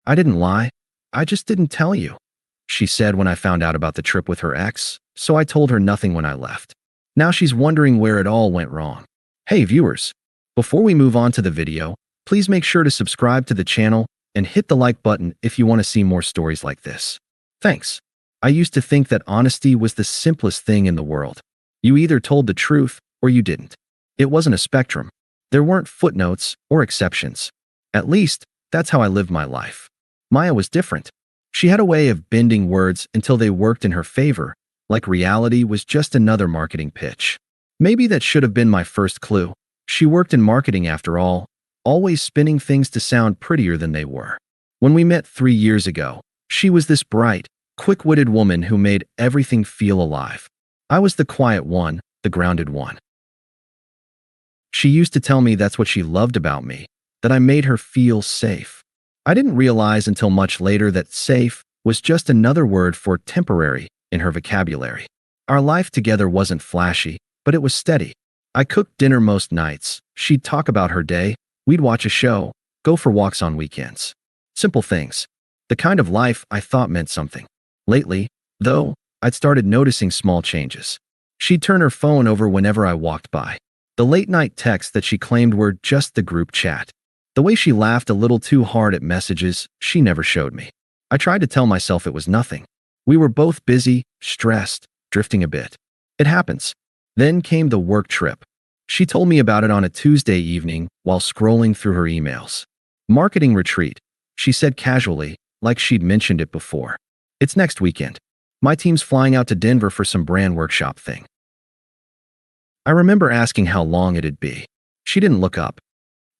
I didn't lie. I just didn't tell you, she said when I found out about the trip with her ex, so I told her nothing when I left. Now she's wondering where it all went wrong. Hey viewers, before we move on to the video, please make sure to subscribe to the channel and hit the like button if you want to see more stories like this. Thanks. I used to think that honesty was the simplest thing in the world. You either told the truth or you didn't. It wasn't a spectrum. There weren't footnotes or exceptions. At least, that's how I lived my life. Maya was different. She had a way of bending words until they worked in her favor, like reality was just another marketing pitch. Maybe that should have been my first clue. She worked in marketing after all, always spinning things to sound prettier than they were. When we met 3 years ago, she was this bright, quick-witted woman who made everything feel alive. I was the quiet one, the grounded one. She used to tell me that's what she loved about me, that I made her feel safe. I didn't realize until much later that safe was just another word for temporary in her vocabulary. Our life together wasn't flashy, but it was steady. I cooked dinner most nights. She'd talk about her day. We'd watch a show, go for walks on weekends. Simple things. The kind of life I thought meant something. Lately, though, I'd started noticing small changes. She'd turn her phone over whenever I walked by. The late-night texts that she claimed were just the group chat. The way she laughed a little too hard at messages she never showed me. I tried to tell myself it was nothing. We were both busy, stressed, drifting a bit. It happens. Then came the work trip. She told me about it on a Tuesday evening while scrolling through her emails. Marketing retreat, she said casually, like she'd mentioned it before. It's next weekend. My team's flying out to Denver for some brand workshop thing. I remember asking how long it'd be. She didn't look up.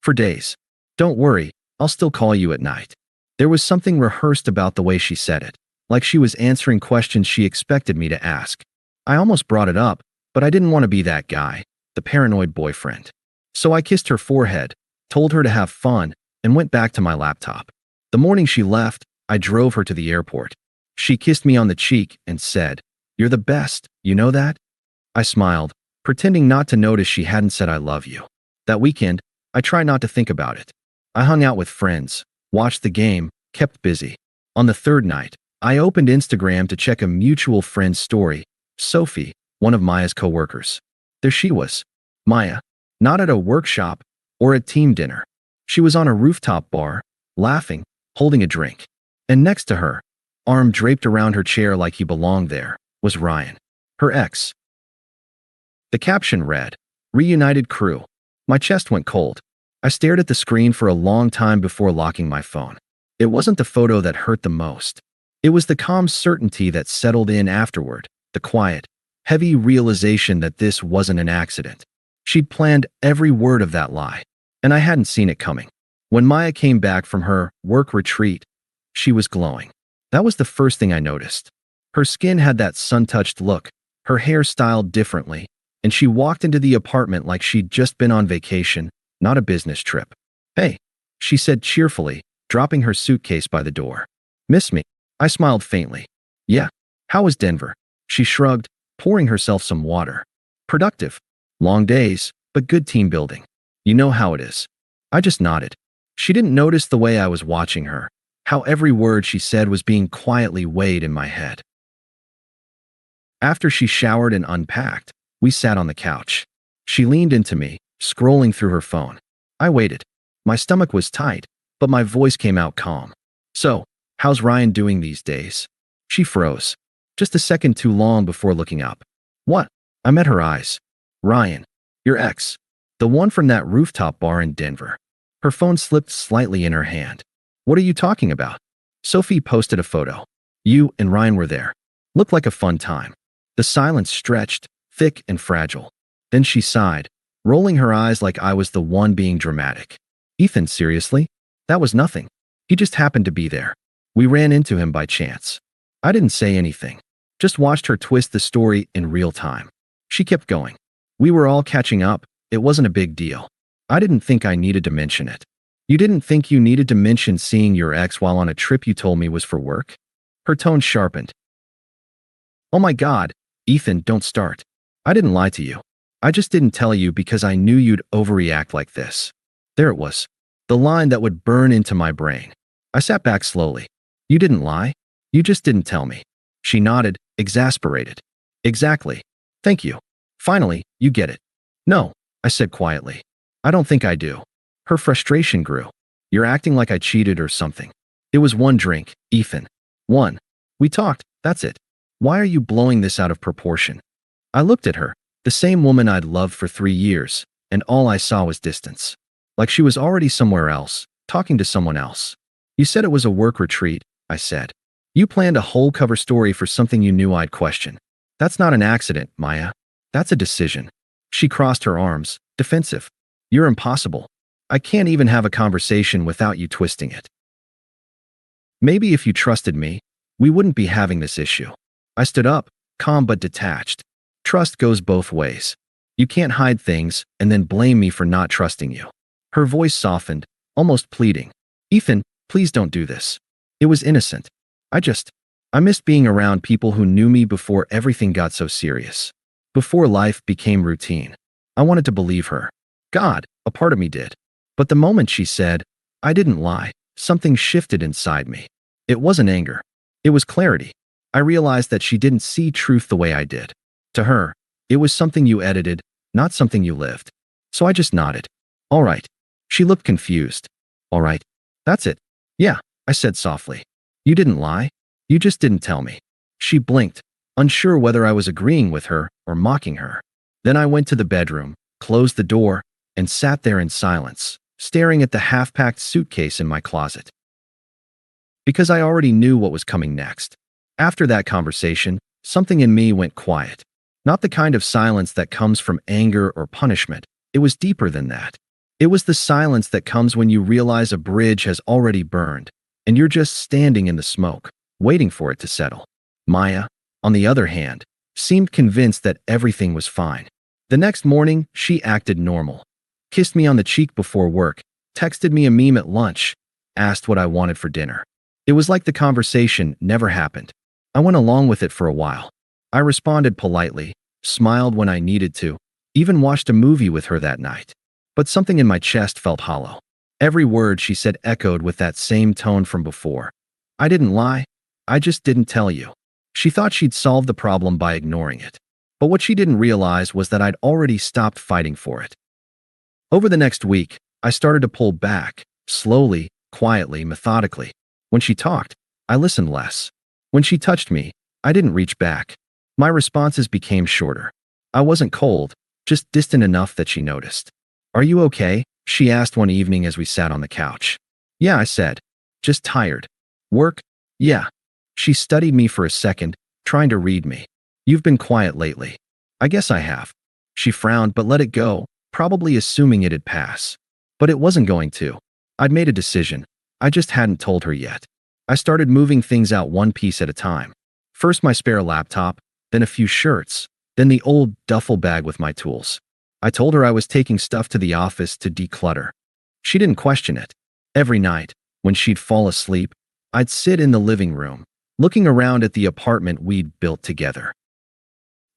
For days. Don't worry, I'll still call you at night. There was something rehearsed about the way she said it, like she was answering questions she expected me to ask. I almost brought it up, but I didn't want to be that guy, the paranoid boyfriend. So I kissed her forehead, told her to have fun, and went back to my laptop. The morning she left, I drove her to the airport. She kissed me on the cheek and said, "You're the best, you know that?" I smiled, pretending not to notice she hadn't said I love you. That weekend, I tried not to think about it. I hung out with friends, watched the game, kept busy. On the third night, I opened Instagram to check a mutual friend's story, Sophie, one of Maya's coworkers. There she was, Maya, not at a workshop or a team dinner. She was on a rooftop bar, laughing, holding a drink. And next to her, arm draped around her chair like he belonged there, was Ryan, her ex. The caption read, "Reunited crew." My chest went cold. I stared at the screen for a long time before locking my phone. It wasn't the photo that hurt the most. It was the calm certainty that settled in afterward, the quiet, heavy realization that this wasn't an accident. She'd planned every word of that lie, and I hadn't seen it coming. When Maya came back from her work retreat, she was glowing. That was the first thing I noticed. Her skin had that sun-touched look, her hair styled differently, and she walked into the apartment like she'd just been on vacation, not a business trip. "Hey," she said cheerfully, dropping her suitcase by the door. "Miss me?" I smiled faintly. "Yeah. How was Denver?" She shrugged, pouring herself some water. "Productive. Long days, but good team building. You know how it is." I just nodded. She didn't notice the way I was watching her, how every word she said was being quietly weighed in my head. After she showered and unpacked, we sat on the couch. She leaned into me, scrolling through her phone. I waited. My stomach was tight, but my voice came out calm. "So, how's Ryan doing these days?" She froze, just a second too long before looking up. "What?" I met her eyes. "Ryan, your ex, the one from that rooftop bar in Denver." Her phone slipped slightly in her hand. "What are you talking about?" "Sophie posted a photo. You and Ryan were there. Looked like a fun time." The silence stretched, thick and fragile. Then she sighed, rolling her eyes like I was the one being dramatic. "Ethan, seriously? That was nothing. He just happened to be there. We ran into him by chance." I didn't say anything, just watched her twist the story in real time. She kept going. "We were all catching up. It wasn't a big deal. I didn't think I needed to mention it." "You didn't think you needed to mention seeing your ex while on a trip you told me was for work?" Her tone sharpened. "Oh my God, Ethan, don't start. I didn't lie to you. I just didn't tell you because I knew you'd overreact like this." There it was, the line that would burn into my brain. I sat back slowly. You didn't lie. You just didn't tell me. She nodded, exasperated. Exactly. Thank you. Finally, you get it. No, I said quietly. I don't think I do. Her frustration grew. You're acting like I cheated or something. It was one drink, Ethan. One. We talked, that's it. Why are you blowing this out of proportion? I looked at her, the same woman I'd loved for 3 years, and all I saw was distance. Like she was already somewhere else, talking to someone else. You said it was a work retreat, I said. You planned a whole cover story for something you knew I'd question. That's not an accident, Maya. That's a decision. She crossed her arms, defensive. You're impossible. I can't even have a conversation without you twisting it. Maybe if you trusted me, we wouldn't be having this issue. I stood up, calm but detached. Trust goes both ways. You can't hide things and then blame me for not trusting you. Her voice softened, almost pleading. Ethan, please don't do this. It was innocent. I missed being around people who knew me before everything got so serious. Before life became routine. I wanted to believe her. God, a part of me did. But the moment she said, I didn't lie, something shifted inside me. It wasn't anger. It was clarity. I realized that she didn't see truth the way I did. To her, it was something you edited, not something you lived. So I just nodded. All right. She looked confused. All right. That's it. Yeah, I said softly. You didn't lie. You just didn't tell me. She blinked, unsure whether I was agreeing with her or mocking her. Then I went to the bedroom, closed the door, and sat there in silence, staring at the half-packed suitcase in my closet. Because I already knew what was coming next. After that conversation, something in me went quiet. Not the kind of silence that comes from anger or punishment. It was deeper than that. It was the silence that comes when you realize a bridge has already burned, and you're just standing in the smoke, waiting for it to settle. Maya, on the other hand, seemed convinced that everything was fine. The next morning, she acted normal. Kissed me on the cheek before work, texted me a meme at lunch, asked what I wanted for dinner. It was like the conversation never happened. I went along with it for a while. I responded politely, smiled when I needed to, even watched a movie with her that night. But something in my chest felt hollow. Every word she said echoed with that same tone from before. I didn't lie. I just didn't tell you. She thought she'd solve the problem by ignoring it. But what she didn't realize was that I'd already stopped fighting for it. Over the next week, I started to pull back, slowly, quietly, methodically. When she talked, I listened less. When she touched me, I didn't reach back. My responses became shorter. I wasn't cold, just distant enough that she noticed. Are you okay? She asked one evening as we sat on the couch. Yeah, I said. Just tired. Work? Yeah. She studied me for a second, trying to read me. You've been quiet lately. I guess I have. She frowned but let it go, probably assuming it'd pass. But it wasn't going to. I'd made a decision. I just hadn't told her yet. I started moving things out one piece at a time. First my spare laptop, then a few shirts, then the old duffel bag with my tools. I told her I was taking stuff to the office to declutter. She didn't question it. Every night, when she'd fall asleep, I'd sit in the living room, looking around at the apartment we'd built together.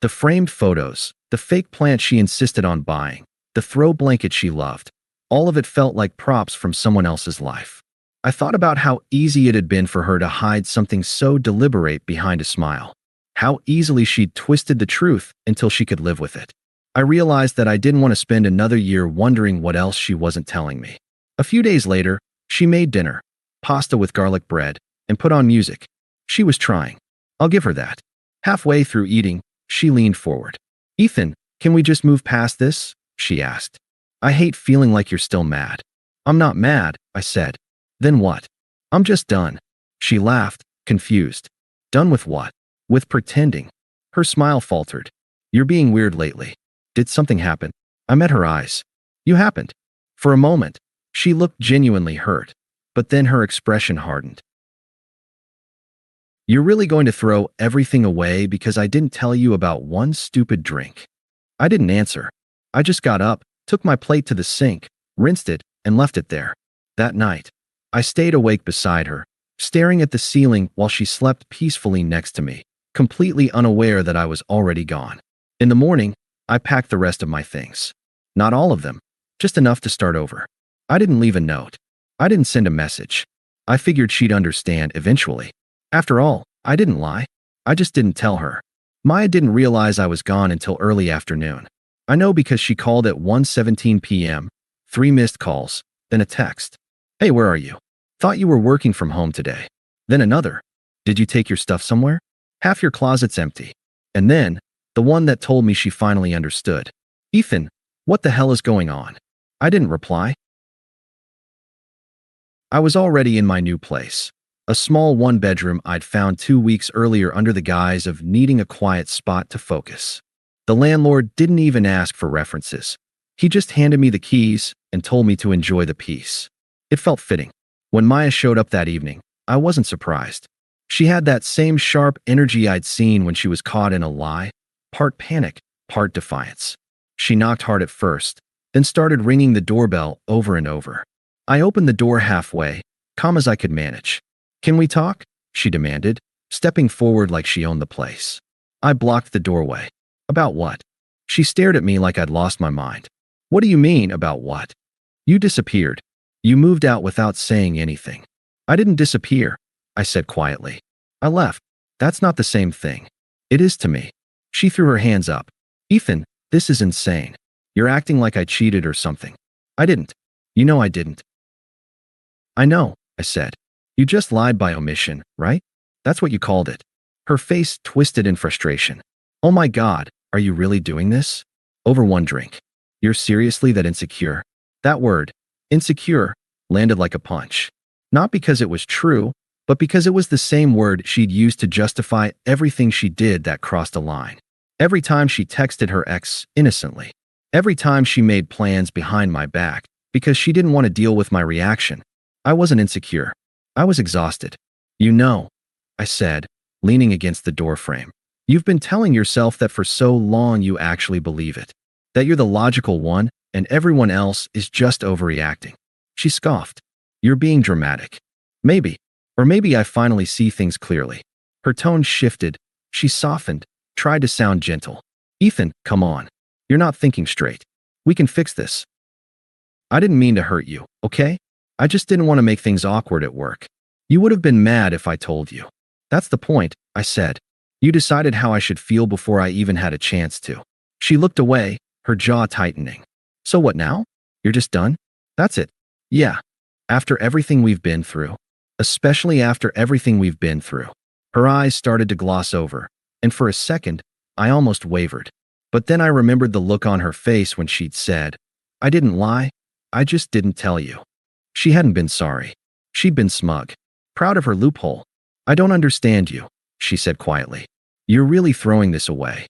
The framed photos, the fake plant she insisted on buying, the throw blanket she loved, all of it felt like props from someone else's life. I thought about how easy it had been for her to hide something so deliberate behind a smile. How easily she'd twisted the truth until she could live with it. I realized that I didn't want to spend another year wondering what else she wasn't telling me. A few days later, she made dinner, pasta with garlic bread, and put on music. She was trying. I'll give her that. Halfway through eating, she leaned forward. Ethan, can we just move past this? She asked. I hate feeling like you're still mad. I'm not mad, I said. Then what? I'm just done. She laughed, confused. Done with what? With pretending. Her smile faltered. You're being weird lately. Did something happen? I met her eyes. You happened. For a moment, she looked genuinely hurt, but then her expression hardened. You're really going to throw everything away because I didn't tell you about one stupid drink? I didn't answer. I just got up, took my plate to the sink, rinsed it, and left it there. That night, I stayed awake beside her, staring at the ceiling while she slept peacefully next to me, completely unaware that I was already gone. In the morning, I packed the rest of my things. Not all of them, just enough to start over. I didn't leave a note. I didn't send a message. I figured she'd understand eventually. After all, I didn't lie. I just didn't tell her. Maya didn't realize I was gone until early afternoon. I know because she called at 1:17 p.m., 3 missed calls, then a text. Hey, where are you? Thought you were working from home today. Then another. Did you take your stuff somewhere? Half your closet's empty. And then, the one that told me she finally understood. Ethan, what the hell is going on? I didn't reply. I was already in my new place. A small one-bedroom I'd found 2 weeks earlier under the guise of needing a quiet spot to focus. The landlord didn't even ask for references. He just handed me the keys and told me to enjoy the peace. It felt fitting. When Maya showed up that evening, I wasn't surprised. She had that same sharp energy I'd seen when she was caught in a lie, part panic, part defiance. She knocked hard at first, then started ringing the doorbell over and over. I opened the door halfway, calm as I could manage. Can we talk? She demanded, stepping forward like she owned the place. I blocked the doorway. About what? She stared at me like I'd lost my mind. What do you mean, about what? You disappeared. You moved out without saying anything. I didn't disappear, I said quietly. I left. That's not the same thing. It is to me. She threw her hands up. Ethan, this is insane. You're acting like I cheated or something. I didn't. You know I didn't. I know, I said. You just lied by omission, right? That's what you called it. Her face twisted in frustration. Oh my God, are you really doing this? Over one drink. You're seriously that insecure? That word, insecure, landed like a punch. Not because it was true, but because it was the same word she'd used to justify everything she did that crossed a line. Every time she texted her ex innocently. Every time she made plans behind my back because she didn't want to deal with my reaction. I wasn't insecure. I was exhausted. You know, I said, leaning against the doorframe. You've been telling yourself that for so long you actually believe it. That you're the logical one and everyone else is just overreacting. She scoffed. You're being dramatic. Maybe. Or maybe I finally see things clearly. Her tone shifted. She softened, tried to sound gentle. Ethan, come on. You're not thinking straight. We can fix this. I didn't mean to hurt you, okay? I just didn't want to make things awkward at work. You would have been mad if I told you. That's the point, I said. You decided how I should feel before I even had a chance to. She looked away, her jaw tightening. So what now? You're just done? That's it. Yeah. After everything we've been through. Especially after everything we've been through. Her eyes started to gloss over, and for a second, I almost wavered. But then I remembered the look on her face when she'd said, I didn't lie, I just didn't tell you. She hadn't been sorry. She'd been smug. Proud of her loophole. I don't understand you, she said quietly. You're really throwing this away.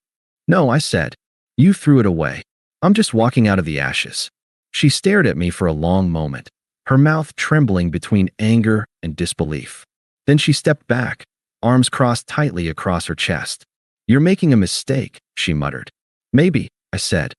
No, I said. You threw it away. I'm just walking out of the ashes. She stared at me for a long moment, her mouth trembling between anger and disbelief. Then she stepped back, arms crossed tightly across her chest. You're making a mistake, she muttered. Maybe, I said.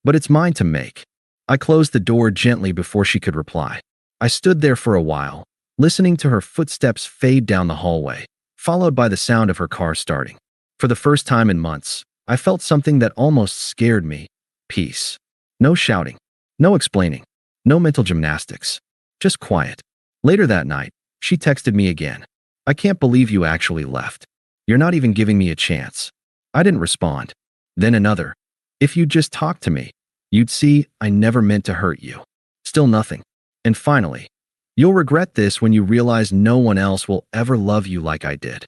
But it's mine to make. I closed the door gently before she could reply. I stood there for a while, listening to her footsteps fade down the hallway, followed by the sound of her car starting. For the first time in months, I felt something that almost scared me. Peace. No shouting. No explaining. No mental gymnastics. Just quiet. Later that night, she texted me again. I can't believe you actually left. You're not even giving me a chance. I didn't respond. Then another. If you'd just talk to me, you'd see I never meant to hurt you. Still nothing. And finally, you'll regret this when you realize no one else will ever love you like I did.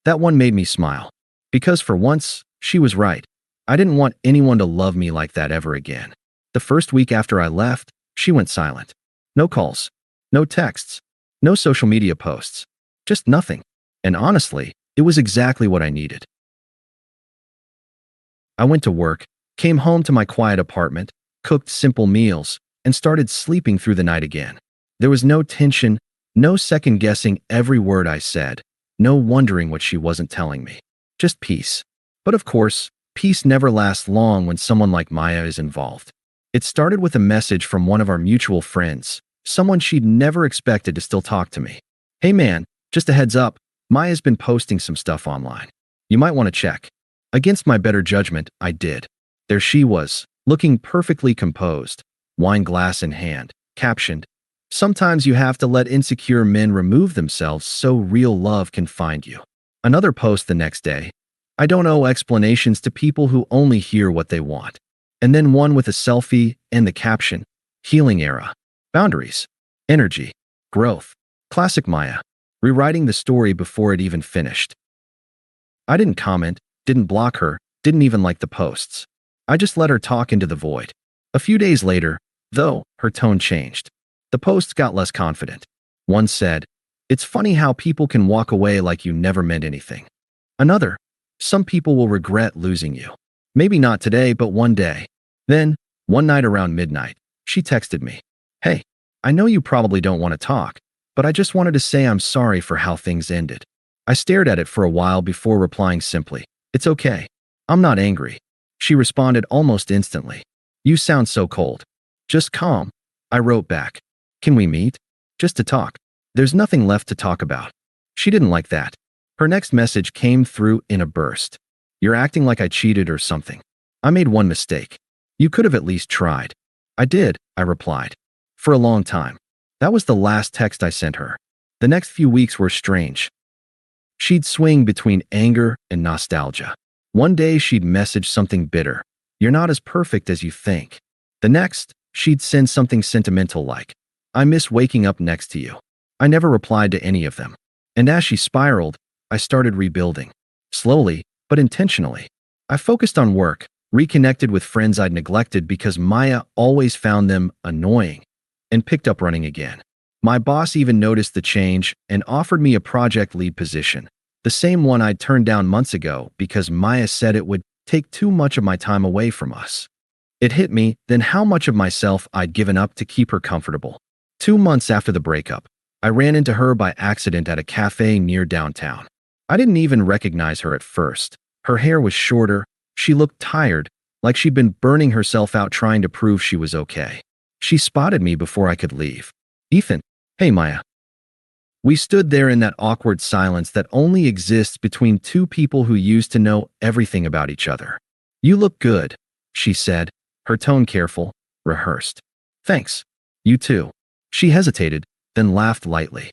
That one made me smile. Because for once, she was right. I didn't want anyone to love me like that ever again. The first week after I left, she went silent. No calls. No texts. No social media posts. Just nothing. And honestly, it was exactly what I needed. I went to work, came home to my quiet apartment, cooked simple meals, and started sleeping through the night again. There was no tension, no second-guessing every word I said, no wondering what she wasn't telling me. Just peace. But of course, peace never lasts long when someone like Maya is involved. It started with a message from one of our mutual friends, someone she'd never expected to still talk to me. Hey man, just a heads up, Maya's been posting some stuff online. You might want to check. Against my better judgment, I did. There she was, looking perfectly composed, wine glass in hand, captioned, Sometimes you have to let insecure men remove themselves so real love can find you. Another post the next day. I don't owe explanations to people who only hear what they want. And then one with a selfie and the caption, Healing Era. Boundaries. Energy. Growth. Classic Maya. Rewriting the story before it even finished. I didn't comment, didn't block her, didn't even like the posts. I just let her talk into the void. A few days later, though, her tone changed. The posts got less confident. One said, "It's funny how people can walk away like you never meant anything." Another, "Some people will regret losing you. Maybe not today, but one day." Then, one night around midnight, she texted me, "Hey, I know you probably don't want to talk, but I just wanted to say I'm sorry for how things ended." I stared at it for a while before replying simply, "It's okay. I'm not angry." She responded almost instantly, "You sound so cold." "Just calm." I wrote back, "Can we meet? Just to talk. There's nothing left to talk about." She didn't like that. Her next message came through in a burst. "You're acting like I cheated or something. I made one mistake. You could have at least tried." "I did," I replied. "For a long time." That was the last text I sent her. The next few weeks were strange. She'd swing between anger and nostalgia. One day she'd message something bitter, "You're not as perfect as you think." The next, she'd send something sentimental like, "I miss waking up next to you." I never replied to any of them. And as she spiraled, I started rebuilding. Slowly, but intentionally. I focused on work, reconnected with friends I'd neglected because Maya always found them annoying, and picked up running again. My boss even noticed the change and offered me a project lead position, the same one I'd turned down months ago because Maya said it would take too much of my time away from us. It hit me then how much of myself I'd given up to keep her comfortable. 2 months after the breakup, I ran into her by accident at a cafe near downtown. I didn't even recognize her at first. Her hair was shorter, she looked tired, like she'd been burning herself out trying to prove she was okay. She spotted me before I could leave. "Ethan." "Hey, Maya." We stood there in that awkward silence that only exists between two people who used to know everything about each other. "You look good," she said, her tone careful, rehearsed. "Thanks. You too." She hesitated, then laughed lightly.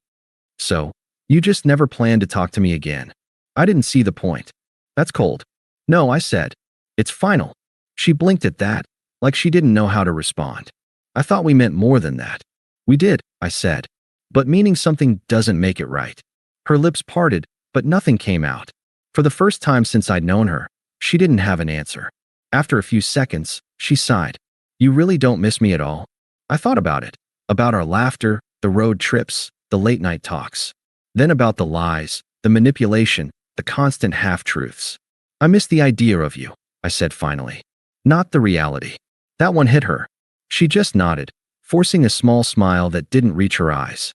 "So, you just never planned to talk to me again?" I didn't see the point. "That's cold." "No," I said. "It's final." She blinked at that, like she didn't know how to respond. "I thought we meant more than that." "We did," I said. "But meaning something doesn't make it right." Her lips parted, but nothing came out. For the first time since I'd known her, she didn't have an answer. After a few seconds, she sighed. "You really don't miss me at all?" I thought about it. About our laughter, the road trips, the late-night talks. Then about the lies, the manipulation, the constant half-truths. "I miss the idea of you," I said finally. "Not the reality." That one hit her. She just nodded, forcing a small smile that didn't reach her eyes.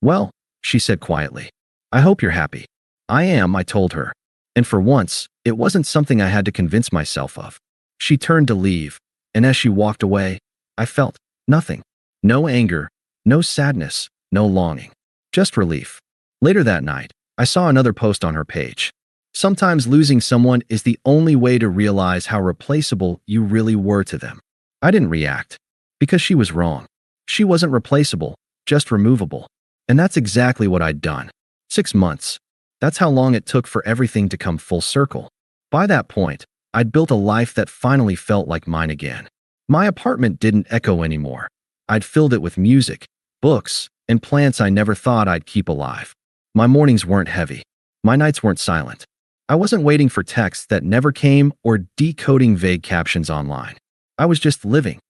"Well," she said quietly, "I hope you're happy." "I am," I told her. And for once, it wasn't something I had to convince myself of. She turned to leave, and as she walked away, I felt nothing. No anger, no sadness, no longing. Just relief. Later that night, I saw another post on her page. "Sometimes losing someone is the only way to realize how replaceable you really were to them." I didn't react. Because she was wrong. She wasn't replaceable, just removable. And that's exactly what I'd done. 6 months. That's how long it took for everything to come full circle. By that point, I'd built a life that finally felt like mine again. My apartment didn't echo anymore. I'd filled it with music, books, and plants I never thought I'd keep alive. My mornings weren't heavy. My nights weren't silent. I wasn't waiting for texts that never came or decoding vague captions online. I was just living.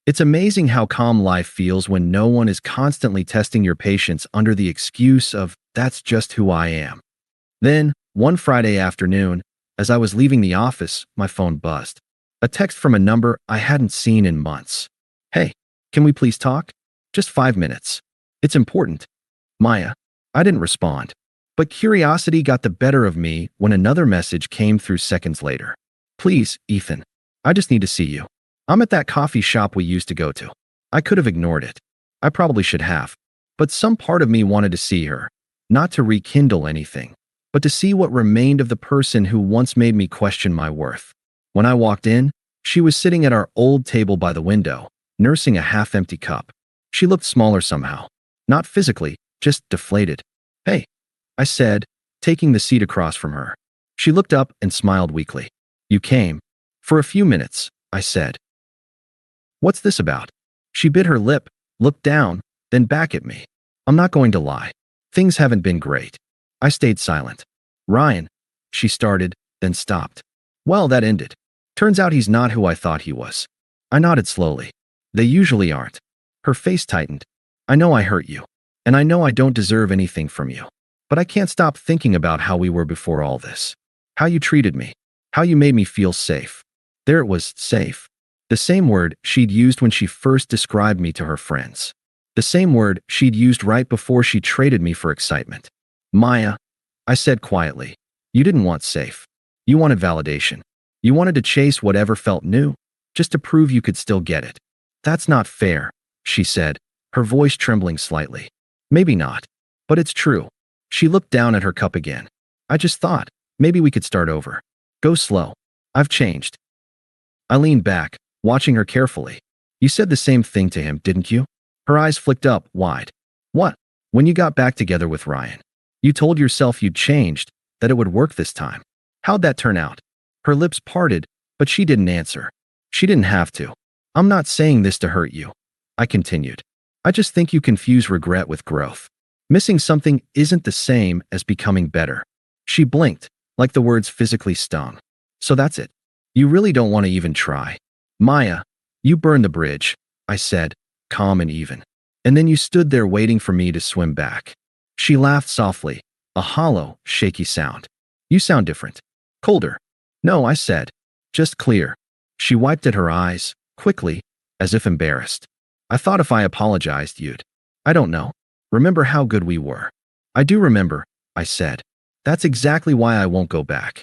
It's amazing how calm life feels when no one is constantly testing your patience under the excuse of, "That's just who I am." Then, one Friday afternoon, as I was leaving the office, my phone buzzed. A text from a number I hadn't seen in months. "Hey, can we please talk? Just 5 minutes. It's important." "Maya." I didn't respond. But curiosity got the better of me when another message came through seconds later. "Please, Ethan. I just need to see you. I'm at that coffee shop we used to go to." I could have ignored it. I probably should have. But some part of me wanted to see her. Not to rekindle anything, but to see what remained of the person who once made me question my worth. When I walked in, she was sitting at our old table by the window, nursing a half-empty cup. She looked smaller somehow. Not physically, just deflated. Hey, I said, taking the seat across from her. She looked up and smiled weakly. You came. For a few minutes, I said. What's this about? She bit her lip, looked down, then back at me. I'm not going to lie. Things haven't been great. I stayed silent. Ryan, she started, then stopped. Well, that ended. Turns out he's not who I thought he was. I nodded slowly. They usually aren't. Her face tightened. I know I hurt you. And I know I don't deserve anything from you. But I can't stop thinking about how we were before all this. How you treated me. How you made me feel safe. There it was, safe. The same word she'd used when she first described me to her friends. The same word she'd used right before she traded me for excitement. Maya, I said quietly, you didn't want safe. You wanted validation. You wanted to chase whatever felt new, just to prove you could still get it. That's not fair, she said, her voice trembling slightly. Maybe not. But it's true. She looked down at her cup again. I just thought, maybe we could start over. Go slow. I've changed. I leaned back, watching her carefully. You said the same thing to him, didn't you? Her eyes flicked up, wide. What? When you got back together with Ryan. You told yourself you'd changed, that it would work this time. How'd that turn out? Her lips parted, but she didn't answer. She didn't have to. I'm not saying this to hurt you. I continued. I just think you confuse regret with growth. Missing something isn't the same as becoming better. She blinked, like the words physically stung. So that's it. You really don't want to even try. Maya, you burned the bridge, I said, calm and even. And then you stood there waiting for me to swim back. She laughed softly, a hollow, shaky sound. You sound different. Colder. No, I said. Just clear. She wiped at her eyes, quickly, as if embarrassed. I thought if I apologized, you'd. I don't know. Remember how good we were. I do remember, I said. That's exactly why I won't go back.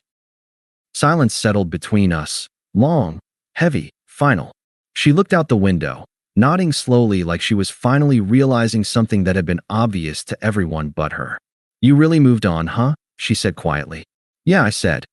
Silence settled between us, long, heavy, final. She looked out the window, nodding slowly like she was finally realizing something that had been obvious to everyone but her. You really moved on, huh? She said quietly. Yeah, I said.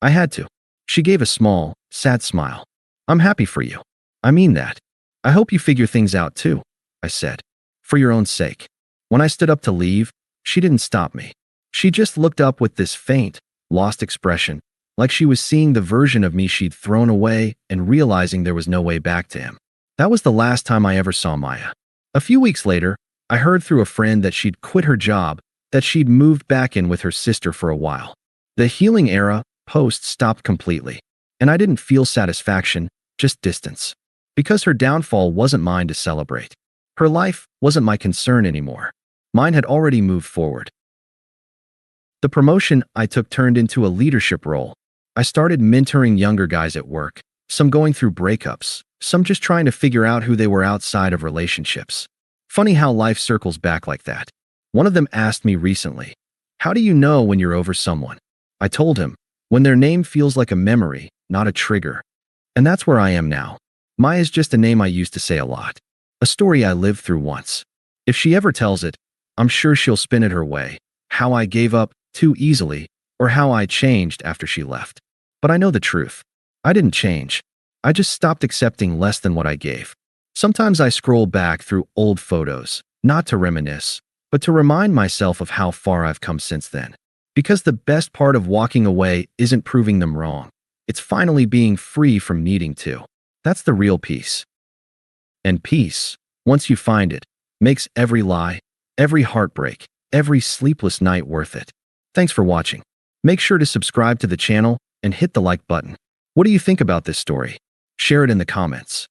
I had to. She gave a small, sad smile. I'm happy for you. I mean that. I hope you figure things out too, I said. For your own sake. When I stood up to leave, she didn't stop me. She just looked up with this faint, lost expression, like she was seeing the version of me she'd thrown away and realizing there was no way back to him. That was the last time I ever saw Maya. A few weeks later, I heard through a friend that she'd quit her job, that she'd moved back in with her sister for a while. The healing era post stopped completely, and I didn't feel satisfaction, just distance. Because her downfall wasn't mine to celebrate. Her life wasn't my concern anymore. Mine had already moved forward. The promotion I took turned into a leadership role. I started mentoring younger guys at work, some going through breakups, some just trying to figure out who they were outside of relationships. Funny how life circles back like that. One of them asked me recently, how do you know when you're over someone? I told him, when their name feels like a memory, not a trigger. And that's where I am now. Maya's just a name I used to say a lot. A story I lived through once. If she ever tells it, I'm sure she'll spin it her way. How I gave up too easily, or how I changed after she left. But I know the truth. I didn't change. I just stopped accepting less than what I gave. Sometimes I scroll back through old photos, not to reminisce, but to remind myself of how far I've come since then. Because the best part of walking away isn't proving them wrong. It's finally being free from needing to. That's the real peace. And peace, once you find it, makes every lie, every heartbreak, every sleepless night worth it. Thanks for watching. Make sure to subscribe to the channel and hit the like button. What do you think about this story? Share it in the comments.